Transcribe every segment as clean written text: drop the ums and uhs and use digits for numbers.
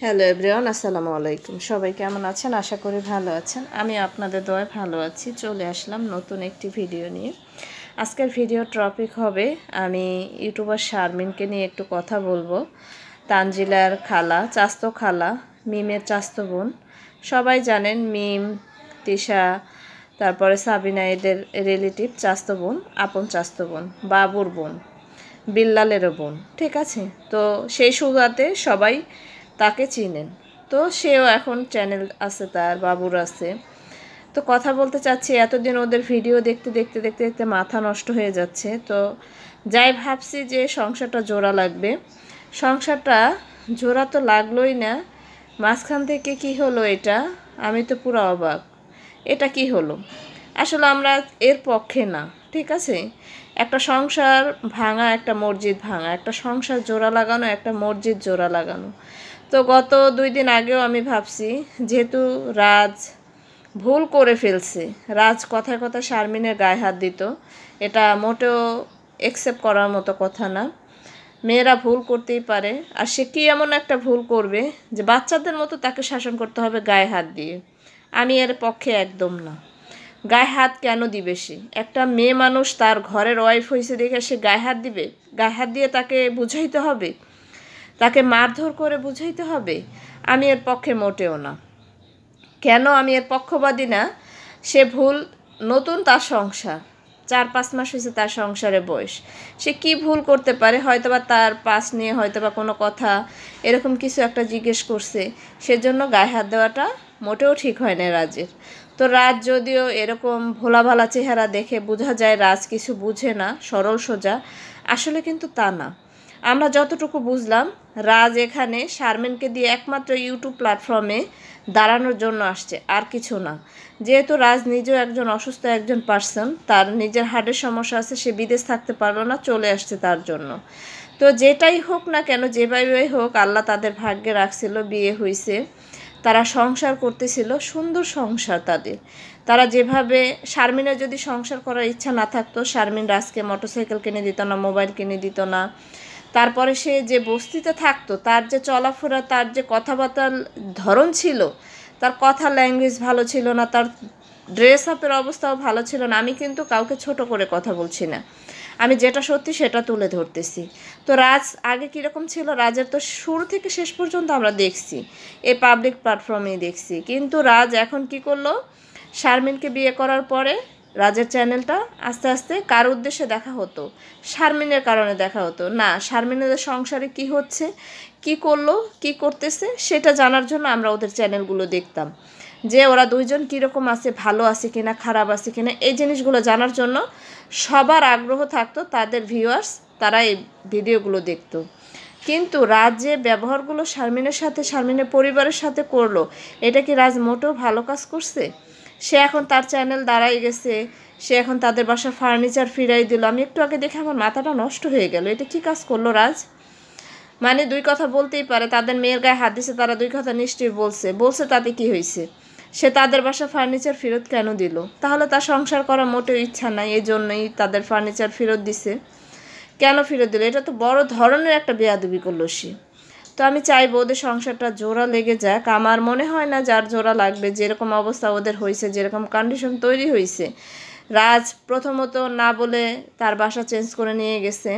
Hello everyone, আসসালামু আলাইকুম। সবাই কেমন আছেন? আশা করি ভালো আছেন। আমি আপনাদের দোয়ায় ভালো আছি। চলে আসলাম নতুন একটি ভিডিও নিয়ে। আজকের ভিডিও টপিক হবে, আমি ইউটিউবার শারমিনকে নিয়ে একটু কথা বলবো। তানজিলার খালা, চাস্তো খালা, মিমের চাস্তো বোন। সবাই জানেন মিম, তিশা, তারপরে সাবিনা এদের রিলেটিভ চাস্তো বোন, আপন চাস্তো বোন, বাবুর বোন, বিল্লালেরও বোন। ঠিক আছে, তো সেই সুবাদে সবাই তাকে চিনেন। তো সেও এখন চ্যানেল আছে, তার বাবুর আছে। তো কথা বলতে চাচ্ছি, এতদিন ওদের ভিডিও দেখতে দেখতে দেখতে দেখতে মাথা নষ্ট হয়ে যাচ্ছে। তো যাই ভাবছি যে সংসারটা জোড়া লাগবে। সংসারটা জোড়া তো লাগলোই না, মাঝখান থেকে কি হলো এটা, আমি তো পুরো অবাক। এটা কি হলো? আসলে আমরা এর পক্ষে না, ঠিক আছে। একটা সংসার ভাঙা, একটা মসজিদ ভাঙা, একটা সংসার জোড়া লাগানো, একটা মসজিদ জোড়া লাগানো। তো গত 2 দিন আগেও আমি ভাবছি, যেহেতু রাজ ভুল করে ফেলছে, রাজ কথায় কথায় শারমিনের গায়ে হাত দিত, এটা মোটেও অ্যাকসেপ্ট করার মতো কথা না। মেয়েরা ভুল করতেই পারে, আর সে কী এমন একটা ভুল করবে যে বাচ্চাদের মতো তাকে শাসন করতে হবে গায়ে হাত দিয়ে? আমি এর পক্ষে একদম না। গায়ে হাত কেন দিবে সে? একটা মেয়ে মানুষ, তার ঘরের ওয়াইফ হয়েছে দেখে সে গায়ে হাত দিবে? গায়ে হাত দিয়ে তাকে বুঝাইতে হবে, তাকে মারধর করে বুঝাইতে হবে? আমি এর পক্ষে মোটেও না। কেন আমি এর পক্ষবাদী না? সে ভুল, নতুন তার সংসার, 4-5 মাস হয়েছে তার সংসারে বয়স। সে কি ভুল করতে পারে? হয়তোবা তার পাস নিয়ে হয়তোবা কোনো কথা এরকম কিছু একটা জিজ্ঞেস করছে, সেজন্য গায়ে হাত দেওয়াটা মোটেও ঠিক হয় না রাজের। তো রাজ যদিও এরকম ভোলা ভালা চেহারা দেখে বোঝা যায় রাজ কিছু বুঝে না, সরল সোজা, আসলে কিন্তু তা না। আমরা যতটুকু বুঝলাম, রাজ এখানে শারমিনকে দিয়ে একমাত্র ইউটিউব প্ল্যাটফর্মে দাঁড়ানোর জন্য আসছে, আর কিছু না। যেহেতু রাজ নিজেও একজন অসুস্থ একজন পার্সন, তার নিজের হার্টের সমস্যা আছে, সে বিদেশ থাকতে পারলো না, চলে আসছে তার জন্য। তো যেটাই হোক না কেন, যেভাবেই হোক, আল্লাহ তাদের ভাগ্যে রাখছিল, বিয়ে হয়েছে, তারা সংসার করতেছিল, সুন্দর সংসার তাদের। তারা যেভাবে, শারমিনের যদি সংসার করার ইচ্ছা না থাকতো, শারমিন রাজকে মোটরসাইকেল কিনে দিত না, মোবাইল কিনে দিত না। তারপরে সে যে বস্তিতে থাকতো, তার যে চলাফেরা, তার যে কথাবার্তার ধরন ছিল, তার কথা ল্যাঙ্গুয়েজ ভালো ছিল না, তার ড্রেস আপের অবস্থাও ভালো ছিল না। আমি কিন্তু কাউকে ছোট করে কথা বলছি না, আমি যেটা সত্যি সেটা তুলে ধরতেছি। তো রাজ আগে কীরকম ছিল, রাজের তো শুরু থেকে শেষ পর্যন্ত আমরা দেখছি, এই পাবলিক প্ল্যাটফর্মেই দেখছি। কিন্তু রাজ এখন কি করলো, শারমিনকে বিয়ে করার পরে রাজের চ্যানেলটা আস্তে আস্তে কার উদ্দেশ্যে দেখা হতো? শারমিনের কারণে দেখা হতো না। শারমিনের সংসারে কি হচ্ছে, কি করলো, কি করতেছে, সেটা জানার জন্য আমরা ওদের চ্যানেলগুলো দেখতাম, যে ওরা দুইজন কীরকম আছে, ভালো আছে কিনা, খারাপ আছে কিনা, এই জিনিসগুলো জানার জন্য সবার আগ্রহ থাকতো, তাদের ভিউয়ার্স, তারা এই ভিডিওগুলো দেখতো। কিন্তু রাজ যে ব্যবহারগুলো শারমিনের সাথে, শারমিনের পরিবারের সাথে করলো, এটা কি রাজ মোটেও ভালো কাজ করছে? সে এখন তার চ্যানেল দাঁড়াই গেছে, সে এখন তাদের বাসার ফার্নিচার ফিরাই দিল। আমি একটু আগে দেখে আমার মাথাটা নষ্ট হয়ে গেল, এটা কী কাজ করলো রাজ? মানে 2 কথা বলতেই পারে, তাদের মেয়ের গায়ে হাত দিছে, তারা 2 কথা নিশ্চয়ই বলছে, তাতে কি হয়েছে? সে তাদের বাসা ফার্নিচার ফেরত কেন দিল? তাহলে তার সংসার করার মোটেও ইচ্ছা নাই, এই জন্যই তাদের ফার্নিচার ফেরত দিছে। কেন ফেরত দিল? এটা তো বড় ধরনের একটা বেয়াদবি করলো সে। তো আমি চাইবো ওদের সংসারটা জোড়া লেগে যাক। আমার মনে হয় না যার জোড়া লাগবে, যেরকম অবস্থা ওদের হয়েছে, যেরকম কন্ডিশন তৈরি হয়েছে। রাজ প্রথমত না বলে তার বাসা চেঞ্জ করে নিয়ে গেছে,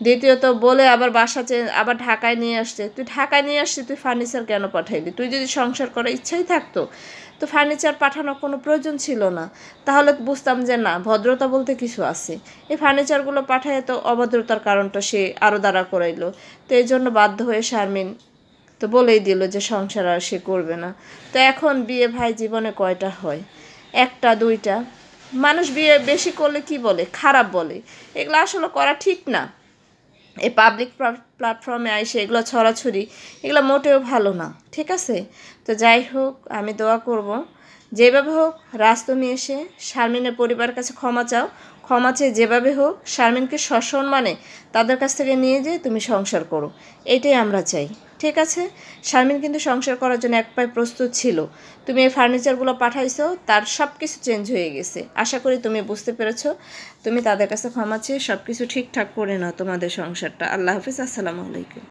দ্বিতীয়ত বলে আবার বাসা আবার ঢাকায় নিয়ে আসছে। তুই ঢাকায় নিয়ে আসছিস, তুই ফার্নিচার কেন পাঠাইলি? তুই যদি সংসার করার ইচ্ছাই থাকতো, তো ফার্নিচার পাঠানোর কোনো প্রয়োজন ছিল না। তাহলে বুঝতাম যে না, ভদ্রতা বলতে কিছু আছে। এই ফার্নিচারগুলো পাঠায় তো অভদ্রতার কারণটা সে আরও দাঁড়া করাইলো। তো এই জন্য বাধ্য হয়ে শারমিন তো বলেই দিল যে সংসার আর সে করবে না। তো এখন বিয়ে ভাই জীবনে কয়টা হয়? 1টা 2টা। মানুষ বিয়ে বেশি করলে কি বলে? খারাপ বলে। এগুলো আসলে করা ঠিক না। এই পাবলিক প্ল্যাটফর্মে আইসে এগুলো ছড়াছড়ি, এগুলো মোটেও ভালো না, ঠিক আছে। তো যাই হোক, আমি দোয়া করব, যেভাবে হোক রাজ তুমি এসে শারমিনের পরিবারের কাছে ক্ষমা চাও। ক্ষমা চেয়ে যেভাবে হোক শারমিনকে সসম্মানে তাদের কাছ থেকে নিয়ে যেয়ে তুমি সংসার করো, এইটাই আমরা চাই, ঠিক আছে। শারমিন কিন্তু সংসার করার জন্য এক পায়ে প্রস্তুত ছিল। তুমি এই ফার্নিচারগুলো পাঠাইছো, তার সব কিছু চেঞ্জ হয়ে গেছে। আশা করি তুমি বুঝতে পেরেছো। তুমি তাদের কাছে ক্ষমা চেয়ে সব কিছু ঠিকঠাক করে নাও তোমাদের সংসারটা। আল্লাহ হাফিজ, আসসালামু আলাইকুম।